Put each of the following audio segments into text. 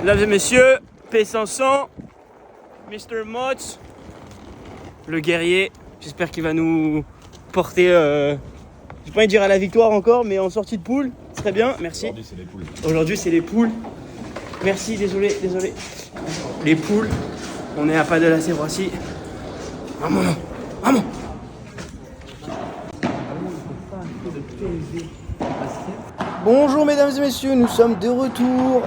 Mesdames et messieurs, P500, Mr. Motz, le guerrier. J'espère qu'il va nous porter, j'ai pas envie de dire à la victoire encore, mais en sortie de poule. Très bien, merci. Aujourd'hui, c'est les poules. Aujourd'hui, c'est les poules. Merci, désolé. Les poules, on est à pas de la Voici. Maman. Bonjour mesdames et messieurs, nous sommes de retour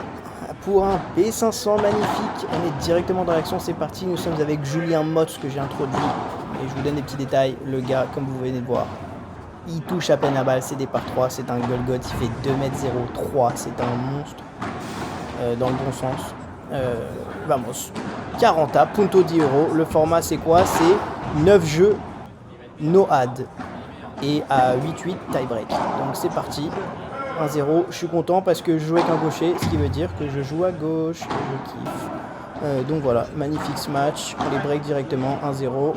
pour un P500 magnifique. On est directement dans l'action, c'est parti. Nous sommes avec Julien Motz que j'ai introduit. Et je vous donne des petits détails. Le gars, comme vous venez de voir, il touche à peine la balle, c'est des par 3, c'est un Golgoth, il fait 2m03, c'est un monstre. Dans le bon sens. Vamos. 40A, punto 10 €. Le format c'est quoi? C'est 9 jeux, no ad. Et à 8-8 tie break. Donc c'est parti. 1-0. Je suis content parce que je joue avec un gaucher, ce qui veut dire que je joue à gauche et je kiffe. Donc voilà, magnifique match. On les break directement. 1-0.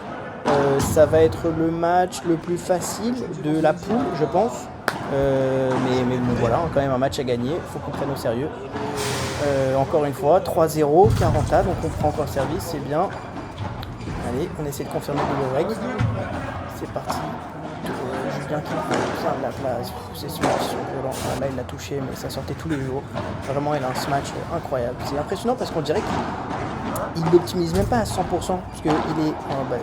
Ça va être le match le plus facile de la poule, je pense. Mais bon, voilà, quand même un match à gagner. Il faut qu'on prenne au sérieux. Encore une fois, 3-0, 40A, donc on prend encore service, c'est bien. Allez, on essaie de confirmer le break. C'est parti. Julien qui prend de la place. C'est ce match violent. Là, il l'a touché, mais ça sortait tous les jours. Vraiment, il a un smash incroyable. C'est impressionnant parce qu'on dirait qu'il n'optimise même pas à 100%. Parce que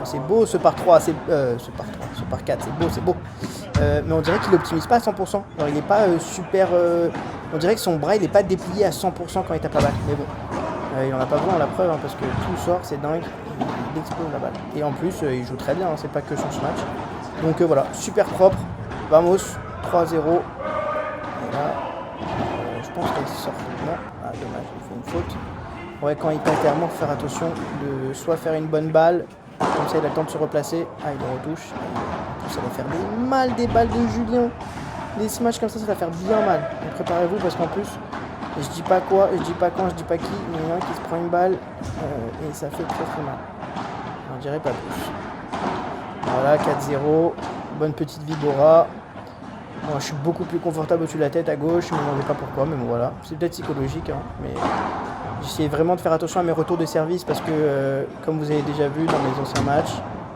c'est beau ce par 3, ce par 4, c'est beau. Mais on dirait qu'il n'optimise pas à 100%. Alors, il n'est pas super... on dirait que son bras il n'est pas déplié à 100% quand il tape la balle. Mais bon, il en a pas vraiment la preuve parce que tout sort, c'est dingue. Il explose la balle. Et en plus, il joue très bien, c'est pas que son smash. Donc voilà, super propre. Vamos, 3-0. Et là, je pense qu'il sort. Non, dommage, il fait une faute. Ouais, quand il tape clairement, faut faire attention de soit faire une bonne balle, comme ça il a le temps de se replacer. Il le retouche. Ça va faire des balles de Julien. Les smash comme ça va faire bien mal. Donc préparez-vous parce qu'en plus, je dis pas quoi, je dis pas quand, je dis pas qui, mais il y en a un qui se prend une balle et ça fait très mal. On dirait pas plus. Voilà, 4-0. Bonne petite vibora. Moi, je suis beaucoup plus confortable au-dessus de la tête à gauche, je ne me demandez pas pourquoi, mais bon voilà. C'est peut-être psychologique, hein, mais j'essaie vraiment de faire attention à mes retours de service parce que, comme vous avez déjà vu dans mes anciens matchs,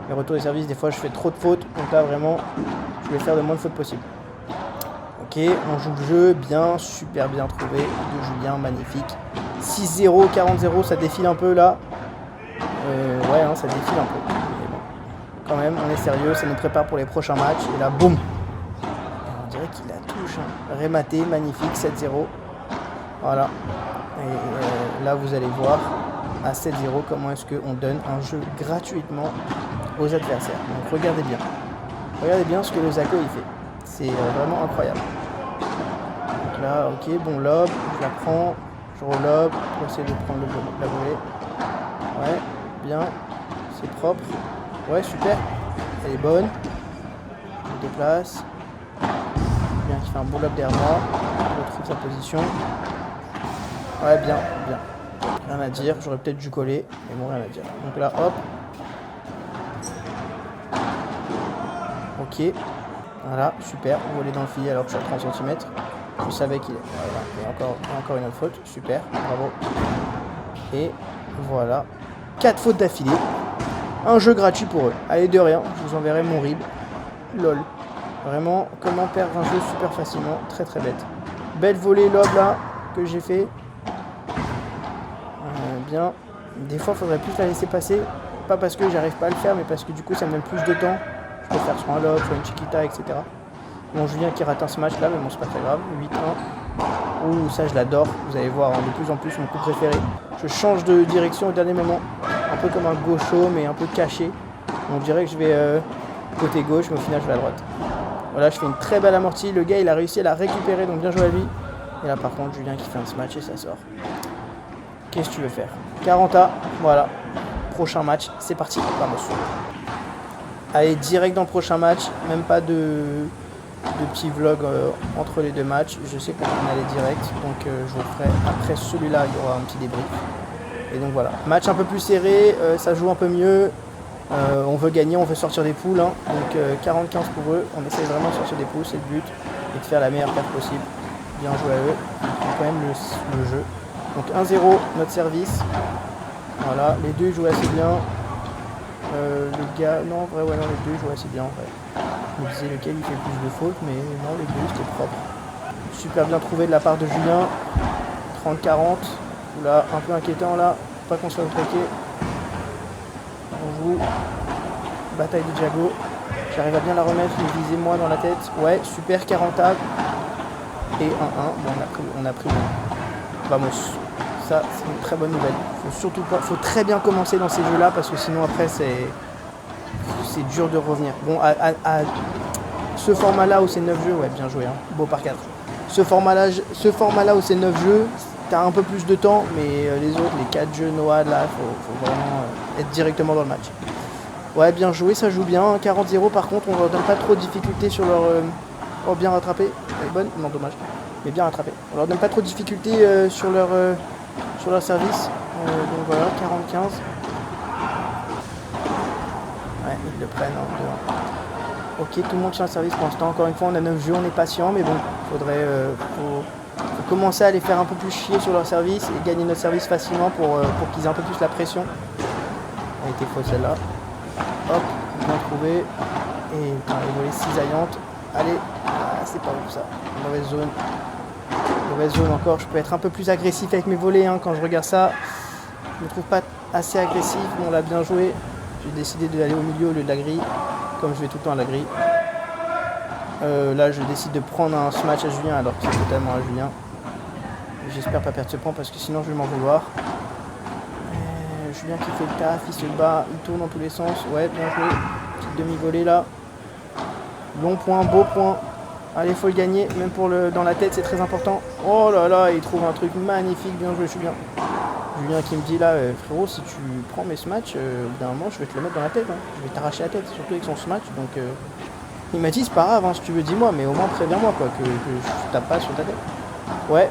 mes retours de service, des fois je fais trop de fautes, donc là vraiment, je vais faire le moins de fautes possible. Ok, on joue le jeu, bien, super bien trouvé, de Julien, magnifique. 6-0, 40-0, ça défile un peu là. Ouais, hein, ça défile un peu. Mais bon, quand même, on est sérieux, ça nous prépare pour les prochains matchs. Et là, boum, on dirait qu'il la touche. Hein. Rématé, magnifique, 7-0. Voilà. Et là, vous allez voir, à 7-0, comment est-ce qu'on donne un jeu gratuitement aux adversaires. Donc regardez bien. Regardez bien ce que le Zako il fait. C'est vraiment incroyable. Donc là, ok, bon lob, je la prends, je relobe pour essayer de prendre la volée. Ouais, bien, c'est propre. Ouais, super, elle est bonne. Je me déplace. Bien, qui fait un bon lob derrière moi. Je retrouve sa position. Ouais, bien. Rien à dire, j'aurais peut-être dû coller, mais bon, rien à dire. Donc là, hop. Ok. Voilà, super, volé dans le filet alors que je suis à 30 cm. Je savais qu'il est... Voilà, et encore une autre faute, super, bravo. Et voilà, 4 fautes d'affilée. Un jeu gratuit pour eux. Allez, de rien, je vous enverrai mon rib. LOL. Vraiment, comment perdre un jeu super facilement, très très bête. Belle volée lob là, que j'ai fait. Bien. Des fois, il faudrait plus la laisser passer. Pas parce que j'arrive pas à le faire, mais parce que du coup, ça me donne plus de temps. Je peux faire soit un lob, soit une chiquita, etc. Bon, Julien qui rate un smash là, mais bon, c'est pas très grave. 8-1. Ouh, ça, je l'adore. Vous allez voir, hein, de plus en plus, mon coup préféré. Je change de direction au dernier moment. Un peu comme un gaucho, mais un peu caché. On dirait que je vais côté gauche, mais au final, je vais à droite. Voilà, je fais une très belle amortie. Le gars, il a réussi à la récupérer, donc bien joué à lui. Et là, par contre, Julien qui fait un smash et ça sort. Qu'est-ce que tu veux faire? 40A, voilà. Prochain match, c'est parti. Vamos. Allez, direct dans le prochain match, même pas de petits vlogs entre les deux matchs. Je sais qu'on va aller direct, donc je vous ferai après celui-là, il y aura un petit débrief. Et donc voilà, match un peu plus serré, ça joue un peu mieux. On veut gagner, on veut sortir des poules, hein. Donc 40-15 pour eux. On essaie vraiment de sortir des poules, c'est le but, et de faire la meilleure carte possible. Bien joué à eux. Ils font quand même le jeu. Donc 1-0 notre service. Voilà, les deux jouent assez bien. Le gars, non, en vrai, ouais, non, les deux jouent assez bien en vrai. Je me disais lequel il fait plus de fautes, mais non, les deux c'était propre. Super bien trouvé de la part de Julien. 30-40. Oula, un peu inquiétant là. Faut pas qu'on soit attaqué. On joue. Bataille de Diago. J'arrive à bien la remettre, mais visez-moi dans la tête. Ouais, super 40 A. Et 1-1. Bon, on a pris. Vamos. Ça, c'est une très bonne nouvelle. Faut très bien commencer dans ces jeux-là parce que sinon après c'est dur de revenir. Bon, à ce format-là où c'est 9 jeux, ouais, bien joué, hein. Beau par 4. Ce format-là où c'est 9 jeux, t'as un peu plus de temps, mais les autres, les 4 jeux Noah, là, faut vraiment être directement dans le match. Ouais, bien joué, ça joue bien. 40-0 par contre, on leur donne pas trop de difficultés sur leur... Oh, bien rattrapé. Elle est bonne. Non, dommage. Mais bien rattrapé. On leur donne pas trop de difficultés sur leur service. Donc voilà, 40-15. Ouais, ils le prennent en 2-1. Ok, tout le monde sur le service pour l'instant. Encore une fois, on a 9 jeux, on est patient, mais bon, faudrait faut commencer à les faire un peu plus chier sur leur service et gagner notre service facilement pour qu'ils aient un peu plus la pression. Elle a été fausse celle-là. Hop, bien trouvé. Et les volées cisaillantes. Allez, c'est pas ouf ça. Mauvaise zone. Mauvaise zone encore. Je peux être un peu plus agressif avec mes volées hein, quand je regarde ça. Je me trouve pas assez agressif, mais on l'a bien joué. J'ai décidé d'aller au milieu au lieu de la grille, comme je vais tout le temps à la grille. Là, je décide de prendre un smash à Julien alors que c'est totalement à Julien. J'espère pas perdre ce point parce que sinon je vais m'en vouloir. Julien qui fait le taf, il se bat, il tourne dans tous les sens. Ouais, bien joué. Petite demi-volée là. Long point, beau point. Allez, faut le gagner, même pour dans la tête, c'est très important. Oh là là, il trouve un truc magnifique. Bien joué, Julien. Julien qui me dit là, frérot, si tu prends mes smatchs, d'un moment, je vais te le mettre dans la tête. Hein. Je vais t'arracher la tête, surtout avec son smatch. Donc, il m'a dit, c'est pas grave, hein, si tu veux, dis-moi, mais au moins préviens-moi, quoi, que je tape pas sur ta tête. Ouais.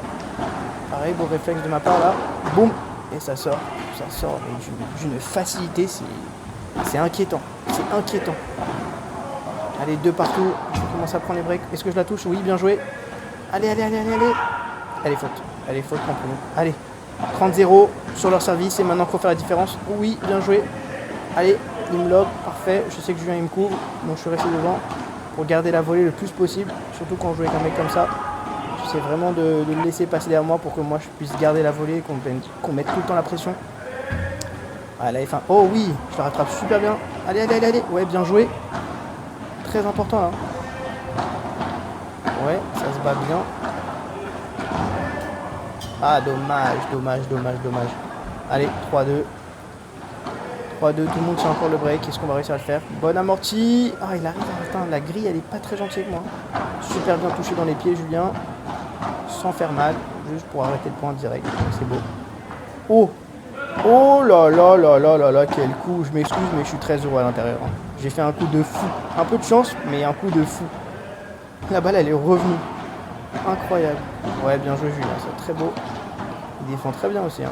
Pareil, beau réflexe de ma part là. Boum. Et ça sort d'une facilité, c'est inquiétant. C'est inquiétant. Allez, deux partout. Je commence à prendre les breaks. Est-ce que je la touche? Oui, bien joué. Allez. Elle est faute. Elle est faute contre nous. Allez. 30-0 sur leur service. Et maintenant, il faut faire la différence. Oui, bien joué. Allez, il me lock. Parfait. Je sais que Julien, il me couvre. Donc, je suis resté devant pour garder la volée le plus possible. Surtout quand je joue avec un mec comme ça. J'essaie vraiment de le laisser passer derrière moi pour que moi, je puisse garder la volée et qu'on mette tout le temps la pression. Ah, là, fin. Oh oui, je la rattrape super bien. Allez. Ouais, bien joué. Très important là. Ouais, ça se bat bien. Ah, dommage. Allez, 3-2. 3-2, tout le monde tient encore le break. Est-ce qu'on va réussir à le faire? Bonne amortie. Ah, il arrive à atteindre la grille, elle est pas très gentille avec moi. Super bien touché dans les pieds, Julien. Sans faire mal, juste pour arrêter le point direct. C'est beau. Oh là, quel coup. Je m'excuse, mais je suis très heureux à l'intérieur. J'ai fait un coup de fou. Un peu de chance, mais un coup de fou. La balle, elle est revenue. Incroyable. Ouais, bien joué, Julien. C'est très beau. Il défend très bien aussi. Hein.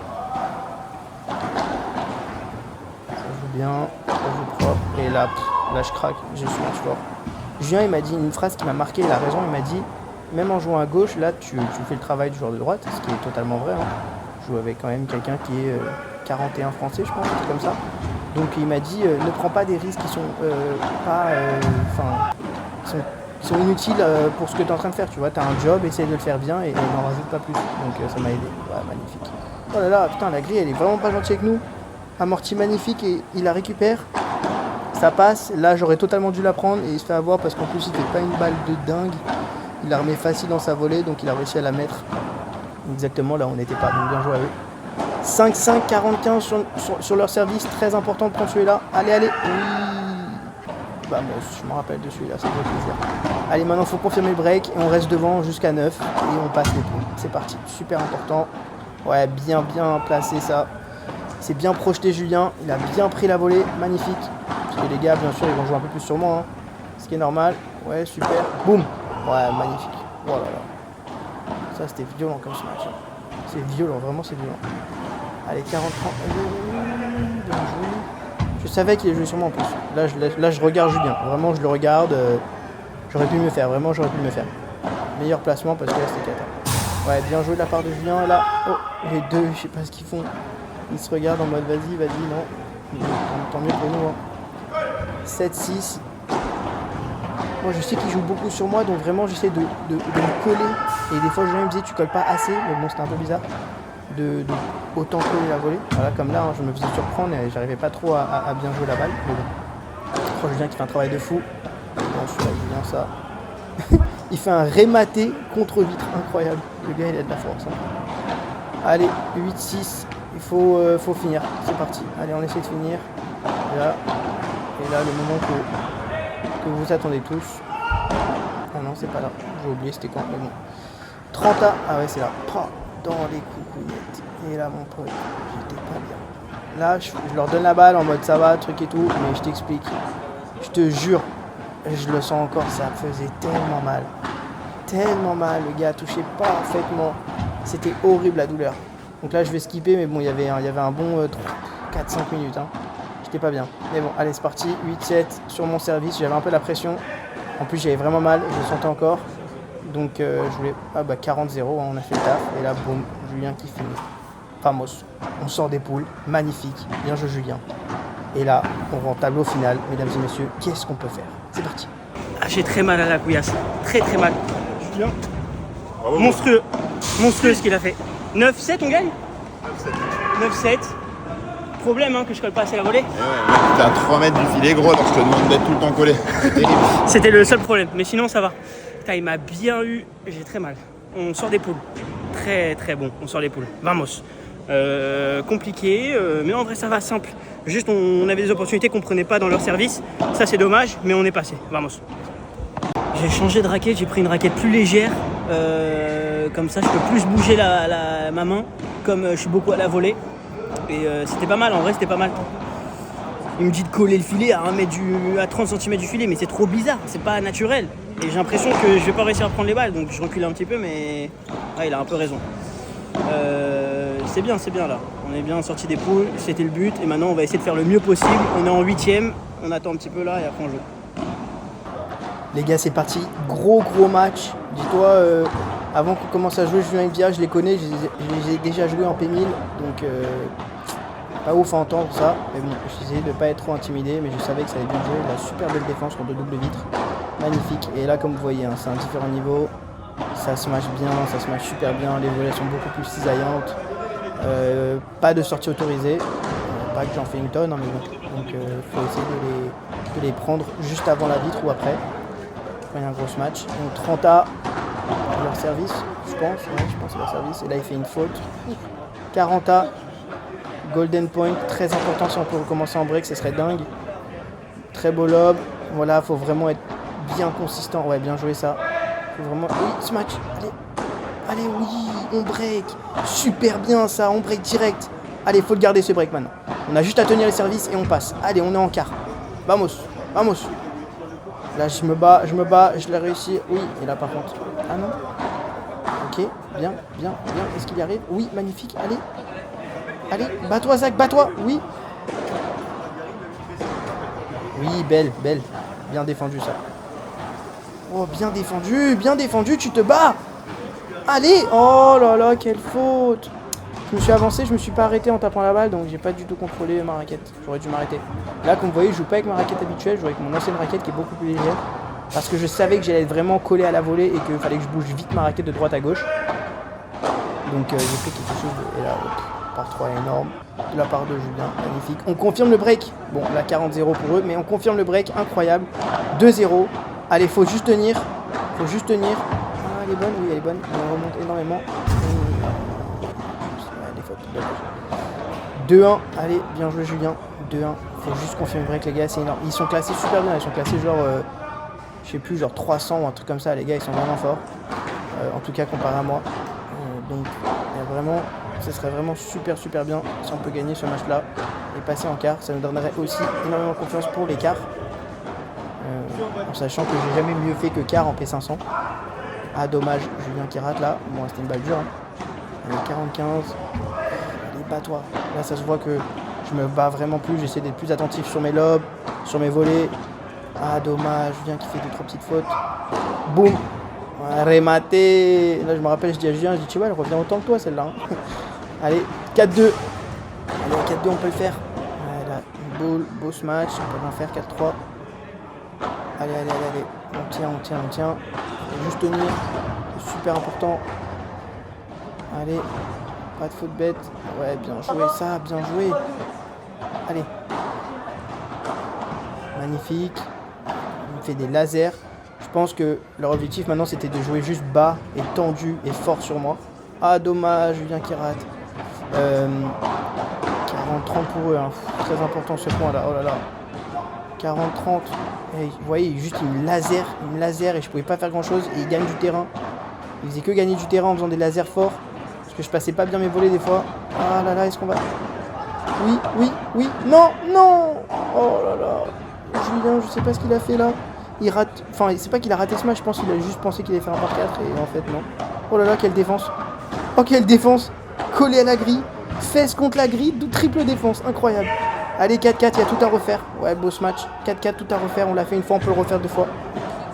Ça joue bien. Ça joue propre. Et là, je craque. Je suis match fort. Julien, il m'a dit une phrase qui m'a marqué. Il a raison. Il m'a dit, même en jouant à gauche, là, tu fais le travail du joueur de droite. Ce qui est totalement vrai. Hein. Je joue avec quand même quelqu'un qui est 41 français, je pense, comme ça. Donc il m'a dit ne prends pas des risques qui sont qui sont inutiles pour ce que tu es en train de faire. Tu vois, tu as un job, essaye de le faire bien et n'en rajoute pas plus. Donc ça m'a aidé. Ouais, magnifique. Oh là là, putain, la grille elle est vraiment pas gentille avec nous. Amorti magnifique et il la récupère. Ça passe. Là j'aurais totalement dû la prendre et il se fait avoir parce qu'en plus il fait pas une balle de dingue. Il la remet facile dans sa volée donc il a réussi à la mettre. Exactement là où on n'était pas. Donc bien joué à eux. 5-5, 45 sur leur service. Très important de prendre celui-là. Allez. Oui. Bah, moi, je me rappelle de celui-là, ça me fait plaisir. Allez, maintenant, il faut confirmer le break. Et on reste devant jusqu'à 9. Et on passe les points. C'est parti. Super important. Ouais, bien placé ça. C'est bien projeté, Julien. Il a bien pris la volée. Magnifique. Parce que les gars, bien sûr, ils vont jouer un peu plus sur moi. Hein. Ce qui est normal. Ouais, super. Boum. Ouais, magnifique. Oh là là. Ça, c'était violent comme ce match. C'est violent, vraiment, c'est violent. Allez, 40-30. Bien joué. Je savais qu'il est joué sur moi en plus. Là, je regarde Julien. Vraiment, je le regarde. J'aurais pu mieux faire. Vraiment, j'aurais pu mieux faire. Meilleur placement parce que là, c'était cata. Ouais, bien joué de la part de Julien. Là, oh, les deux, je sais pas ce qu'ils font. Ils se regardent en mode vas-y, non. Tant mieux pour nous. Hein. 7-6. Moi, je sais qu'ils jouent beaucoup sur moi, donc vraiment, j'essaie de me coller. Et des fois, Julien me disait tu colles pas assez, mais bon, c'était un peu bizarre. De autant coller la volée. Voilà, comme là, hein, je me faisais surprendre et j'arrivais pas trop à bien jouer la balle. Mais bon. Je crois Julien qui fait un travail de fou. Bon, celui-là, Julien, ça. Il fait un rématé contre vitre, incroyable. Le gars, il a de la force. Hein. Allez, 8-6. Il faut finir. C'est parti. Allez, on essaie de finir. Et là, le moment que vous attendez tous. Ah non, c'est pas là. J'ai oublié, c'était quand. Mais bon. 30 A. Ah ouais, c'est là. Dans les coucouillettes. Et là, mon pote, j'étais pas bien. Là, je leur donne la balle en mode ça va, truc et tout. Mais je t'explique. Je te jure. Je le sens encore, ça faisait tellement mal. Tellement mal. Le gars touchait parfaitement. C'était horrible la douleur. Donc là, je vais skipper. Mais bon, il y avait un bon 4-5 minutes. Hein. J'étais pas bien. Mais bon, allez, c'est parti. 8-7 sur mon service. J'avais un peu la pression. En plus, j'avais vraiment mal. Je le sentais encore. Donc, je voulais... Ah bah, 40-0. Hein, on a fait le taf. Et là, boum, Julien qui finit. Famos. On sort des poules. Magnifique. Bien joué, Julien. Et là, on va en tableau final. Mesdames et messieurs, qu'est-ce qu'on peut faire? C'est parti. Ah, j'ai très mal à la couillasse. Très, très mal. Julien. Bravo. Monstrueux. Monstrueux ce qu'il a fait. 9-7, on gagne 9-7. Problème hein, que je colle pas assez la volée. T'es à 3 mètres du filet gros, alors je te demande d'être tout le temps collé. C'était le seul problème, mais sinon ça va. Putain, il m'a bien eu, j'ai très mal. On sort des poules. Très très bon, on sort les poules. Vamos. Compliqué, mais en vrai ça va, simple. Juste on avait des opportunités qu'on prenait pas dans leur service. Ça c'est dommage, mais on est passé. Vamos. J'ai changé de raquette, j'ai pris une raquette plus légère. Comme ça je peux plus bouger ma main, comme je suis beaucoup à la volée. Et c'était pas mal, en vrai c'était pas mal. Il me dit de coller le filet à 30 cm du filet, mais c'est trop bizarre, c'est pas naturel. Et j'ai l'impression que je vais pas réussir à prendre les balles, donc je recule un petit peu, mais ouais, il a un peu raison. C'est bien là. On est bien sorti des poules, c'était le but, et maintenant on va essayer de faire le mieux possible. On est en 8ème, on attend un petit peu là et après on joue. Les gars, c'est parti, gros match. Dis-toi, avant qu'on commence à jouer Julien et Via, je les connais, je les ai déjà joués en P1000, donc pas ouf à entendre ça. Mais bon, j'essayais de pas être trop intimidé, mais je savais que ça allait bien jouer. La super belle défense contre double vitre, magnifique. Et là, comme vous voyez, hein, c'est un différent niveau. Ça se match bien, ça se match super bien. Les volets sont beaucoup plus cisaillantes. Pas de sortie autorisée. Pas que j'en fais une tonne, hein, mais bon. Donc, faut essayer de les prendre juste avant la vitre ou après. Il y a un gros match. Donc 30 A leur service, je pense. Ouais, je pense à leur service. Et là, il fait une faute. 40 A. Golden point, très important. Si on peut recommencer en break, ce serait dingue. Très beau lob. Voilà, faut vraiment être bien consistant. Ouais, bien joué ça. Faut vraiment... Oui, ce match. Allez, oui, on break. Super bien ça, on break direct. Allez, faut le garder ce break maintenant. On a juste à tenir les services et on passe. Allez, on est en quart. Vamos, vamos. Là, je me bats, je l'ai réussi. Oui, et là par contre... Ah non. Ok, bien. Est-ce qu'il y arrive? Oui, magnifique, allez, bats-toi Zach, bats-toi, oui. Oui, belle, bien défendu ça. Oh, bien défendu, tu te bats. Allez, oh là là, quelle faute. Je me suis avancé, je me suis pas arrêté en tapant la balle, donc j'ai pas du tout contrôlé ma raquette. J'aurais dû m'arrêter. Là, comme vous voyez, je joue pas avec ma raquette habituelle, je joue avec mon ancienne raquette qui est beaucoup plus légère. Parce que je savais que j'allais être vraiment collé à la volée et qu'il fallait que je bouge vite ma raquette de droite à gauche. Donc j'ai pris quelque chose et là, par 3 énorme de la part de Julien, magnifique. On confirme le break. Bon, là 40-0 pour eux, mais on confirme le break, incroyable. 2-0. Allez, faut juste tenir. Ah, elle est bonne, oui, elle est bonne. On remonte énormément. Des fautes. 2-1. Allez, bien joué Julien. 2-1. Faut juste confirmer le break, les gars, c'est énorme. Ils sont classés super bien. Ils sont classés genre, je sais plus, genre 300 ou un truc comme ça. Les gars, ils sont vraiment forts. En tout cas, comparé à moi. Donc, il y a vraiment... Ce serait vraiment super bien si on peut gagner ce match-là et passer en quart. Ça nous donnerait aussi énormément de confiance pour les quarts. En sachant que j'ai jamais mieux fait que quart en P500. Ah, dommage, Julien qui rate là. Bon, c'était une balle dure. Hein. 40-15. Allez, bats-toi. Là, ça se voit que je me bats vraiment plus. J'essaie d'être plus attentif sur mes lobes, sur mes volets. Ah, dommage, Julien qui fait 2-3 petites fautes. Boum. Rematé. Là, je me rappelle, je dis à Julien, je dis, tu vois, elle revient autant que toi, celle-là. Hein. Allez, 4-2. Allez, 4-2, on peut le faire. Voilà, beau match, on peut bien faire 4-3. Allez. On tient. Faut juste tenir. C'est super important. Allez, pas de faute bête. Ouais, bien joué, ça, bien joué. Allez. Magnifique. Il me fait des lasers. Je pense que leur objectif maintenant c'était de jouer juste bas et tendu et fort sur moi. Ah dommage, Julien qui rate. 40-30 pour eux, hein. Très important ce point là, oh là là. 40-30. Et, vous voyez, juste il me laser et je pouvais pas faire grand chose et il gagne du terrain. Il faisait que gagner du terrain en faisant des lasers forts. Parce que je passais pas bien mes volets des fois. Ah là là, est-ce qu'on va... Oui. Non. Oh là là. Julien, je sais pas ce qu'il a fait là. Il rate... Enfin, c'est pas qu'il a raté ce match, je pense qu'il a juste pensé qu'il allait faire un par 4 et en fait non. Oh là là, quelle défense. Oh, quelle défense. Collé à la grille. Fesse contre la grille, triple défense, incroyable. Allez, 4-4, il y a tout à refaire. Ouais, beau ce match. 4-4, tout à refaire. On l'a fait une fois, on peut le refaire 2 fois.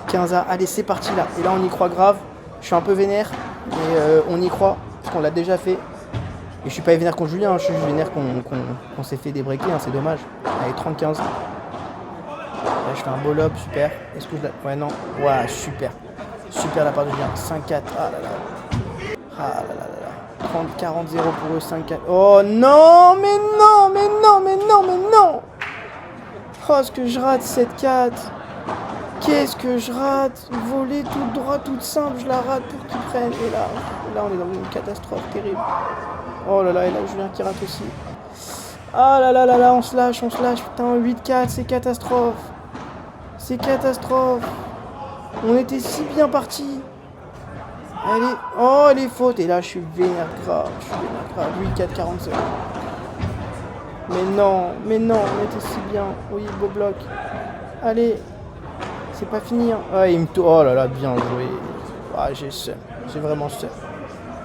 15A, allez, c'est parti là. Et là, on y croit grave. Je suis un peu vénère, mais on y croit, parce qu'on l'a déjà fait. Et je suis pas vénère contre Julien, je suis vénère qu'on s'est fait débreaker, hein, c'est dommage. Allez, 30-15. Là, je fais un beau lob, super. Est-ce que je la... Ouais, non. Ouais, super. Super la part de Julien. 5-4. Ah là là. 30-40-0 pour eux, 5-4. Oh non, mais non. Oh, ce que je rate, 7-4. Qu'est-ce que je rate. Voler tout droit, toute simple, je la rate pour qu'ils prennent. Et là, on est dans une catastrophe terrible. Oh là là, et là, Julien qui rate aussi. Ah là là, on se lâche. Putain, 8-4, c'est catastrophe. On était si bien partis. Allez. Oh, les fautes. Et là, je suis vénère grave. 8-4-40. Mais non, on était si bien. Oui, beau bloc. Allez. C'est pas fini. Hein. Ah, il me tourne. Oh là là, bien joué. Ah, j'ai seum. J'ai vraiment seum.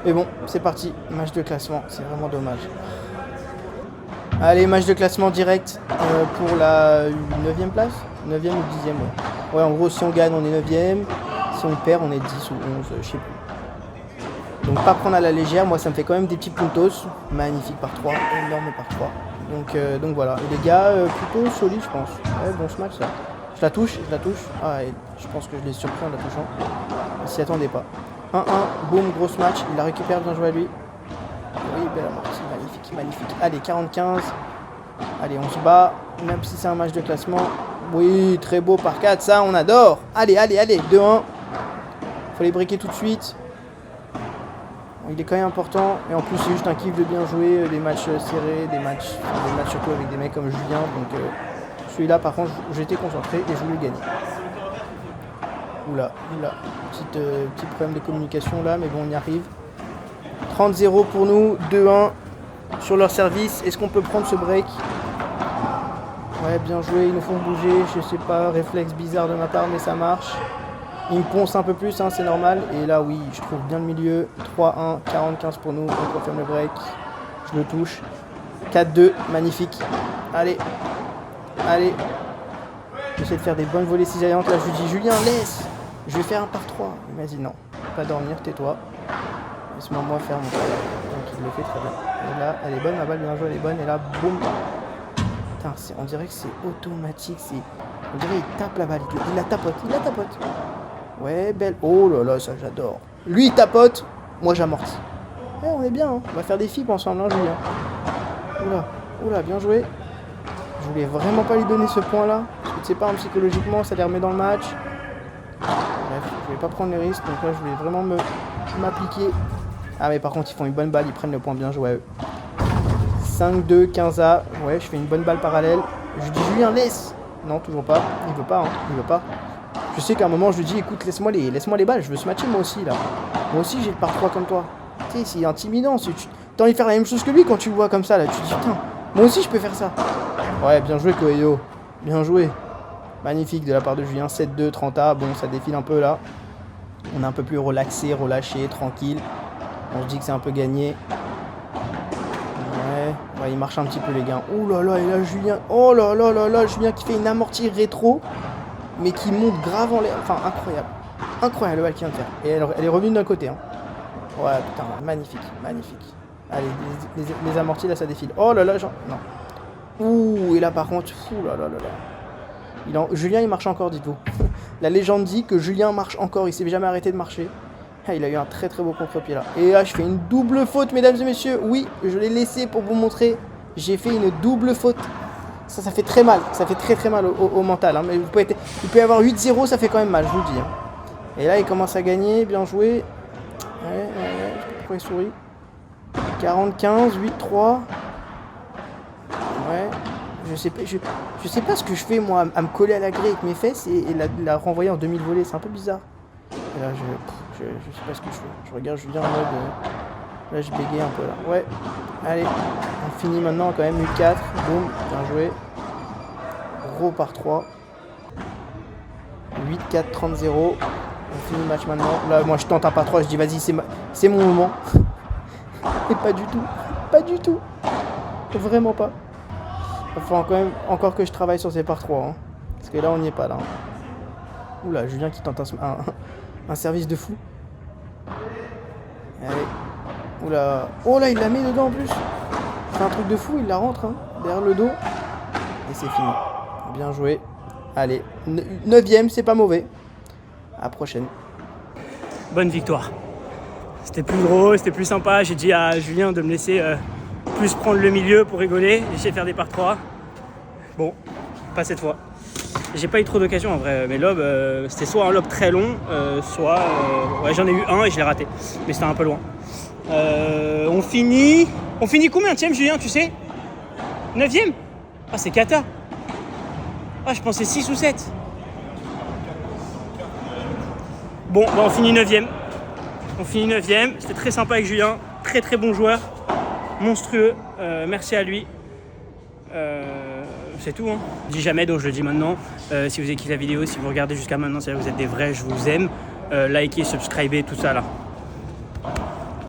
Mais bon, c'est parti. Match de classement. C'est vraiment dommage. Allez, match de classement direct pour la 9e place. 9e ou 10e, ouais. Ouais, en gros, si on gagne, on est 9e. Si on perd, on est 10 ou 11, je sais plus. Donc, pas prendre à la légère. Moi, ça me fait quand même des petits puntos. Magnifique par 3. Énorme par 3. Donc voilà. Et les gars, plutôt solides, je pense. Ouais, bon ce match, là. Je la touche. Ah, et je pense que je l'ai surpris en la touchant. On s'y attendait pas. 1-1. Boum, gros match. Il la récupère, bien joué à lui. Oui, belle amortie. Magnifique. Allez, 45. Allez, on se bat. Même si c'est un match de classement. Oui, très beau par 4, ça on adore. Allez, 2-1. Faut les briquer tout de suite. Bon, il est quand même important. Et en plus, c'est juste un kiff de bien jouer. Des matchs serrés, des matchs surtout avec des mecs comme Julien. Donc celui-là, par contre, j'étais concentré et je voulais gagner. Oula. Petit problème de communication là, mais bon, on y arrive. 30-0 pour nous, 2-1 sur leur service. Est-ce qu'on peut prendre ce break ? Ouais, bien joué, ils nous font bouger, je sais pas, réflexe bizarre de ma part, mais ça marche. Ils me poncent un peu plus, hein, c'est normal. Et là, oui, je trouve bien le milieu. 3-1, 40-15 pour nous, on confirme le break. Je le touche. 4-2, magnifique. Allez. J'essaie de faire des bonnes volées cisaillantes. Là, je lui dis, Julien, laisse. Je vais faire un par 3. Il m'a dit, non, pas dormir, tais-toi. Laisse-moi faire mon travail. Donc, il le fait très bien. Et là, elle est bonne, ma balle, bien jouée, elle est bonne. Et là, boum. Putain, on dirait que c'est automatique. On dirait qu'il tape la balle. Il la tapote. Ouais, belle. Oh là là, ça j'adore. Lui, il tapote. Moi, j'amortis. Ouais, on est bien. Hein. On va faire des fibres ensemble, hein, Julien. Oula, bien joué. Je voulais vraiment pas lui donner ce point-là. Parce que tu sais pas, psychologiquement, ça les remet dans le match. Bref, je voulais pas prendre les risques. Donc là, je voulais vraiment m'appliquer. Ah, mais par contre, ils font une bonne balle. Ils prennent le point bien joué à eux. 5-2, 15A. Ouais, je fais une bonne balle parallèle. Je dis, Julien, laisse. Non, toujours pas. Il veut pas. Je sais qu'à un moment, je lui dis, écoute, laisse-moi les balles. Je veux se matcher moi aussi, là. Moi aussi, j'ai le par 3 comme toi. Tu sais, c'est intimidant. T'as envie de faire la même chose que lui quand tu le vois comme ça, là. Tu te dis, putain, moi aussi, je peux faire ça. Ouais, bien joué, Koeyo. Bien joué. Magnifique de la part de Julien. 7-2, 30A. Bon, ça défile un peu, là. On est un peu plus relaxé, relâché, tranquille. On se dit que c'est un peu gagné. Ouais, il marche un petit peu les gars. Oh là là, et là Julien. Oh là là, Julien qui fait une amortie rétro, mais qui monte grave en l'air. Enfin, incroyable. incroyable le balle qu'il vient de faire. Et elle est revenue d'un côté. Hein. Ouais, putain, magnifique, magnifique. Allez, les amortis, là, ça défile. Oh là là, genre... Non. Ouh, et là, par contre... Ouh là là là là. Julien, il marche encore, dites-vous. La légende dit que Julien marche encore. Il s'est jamais arrêté de marcher. Ah, il a eu un très très beau contre-pied, là. Et là, je fais une double faute, mesdames et messieurs. Oui, je l'ai laissé pour vous montrer. J'ai fait une double faute. Ça fait très mal. Ça fait très très mal au mental. Hein. Mais vous pouvez avoir 8-0, ça fait quand même mal, je vous le dis. Hein. Et là, il commence à gagner. Bien joué. Ouais. Pourquoi il sourit 40-15, 8-3. Ouais. Je sais pas ce que je fais, moi, à me coller à la grille avec mes fesses et la renvoyer en 2000 volées. C'est un peu bizarre. Et là, je sais pas ce que je fais. Je regarde Julien en mode... là, je bégaye un peu, là. Ouais. Allez. On finit maintenant, quand même. 8-4. Boum. Bien joué. Gros par 3. 8-4, 30-0. On finit le match maintenant. Là, moi, je tente un par 3. Je dis, vas-y, c'est mon moment. Et pas du tout. Pas du tout. Vraiment pas. Il faut quand même encore que je travaille sur ces par 3. Hein. Parce que là, on n'y est pas, là. Oula, Julien qui tente un service de fou. Allez. Oula. Oh là, il la met dedans en plus. C'est un truc de fou, il la rentre. Hein, derrière le dos. Et c'est fini. Bien joué. Allez. 9ème, c'est pas mauvais. À prochaine. Bonne victoire. C'était plus drôle, c'était plus sympa. J'ai dit à Julien de me laisser plus prendre le milieu pour rigoler. J'ai faire des par 3. Bon, pas cette fois. J'ai pas eu trop d'occasions en vrai. Mes lobes, c'était soit un lob très long, soit... ouais, j'en ai eu un et je l'ai raté. Mais c'était un peu loin. On finit combienième, Julien, tu sais 9ème. Ah, c'est cata. Ah, je pensais 6 ou 7. Bon, bah on finit 9ème. C'était très sympa avec Julien. Très très bon joueur. Monstrueux. Merci à lui. C'est tout. Hein. Je dis jamais, donc je le dis maintenant. Si vous avez kiffé la vidéo, si vous regardez jusqu'à maintenant, c'est-à-dire que vous êtes des vrais, je vous aime. Likez, subscribez, tout ça là.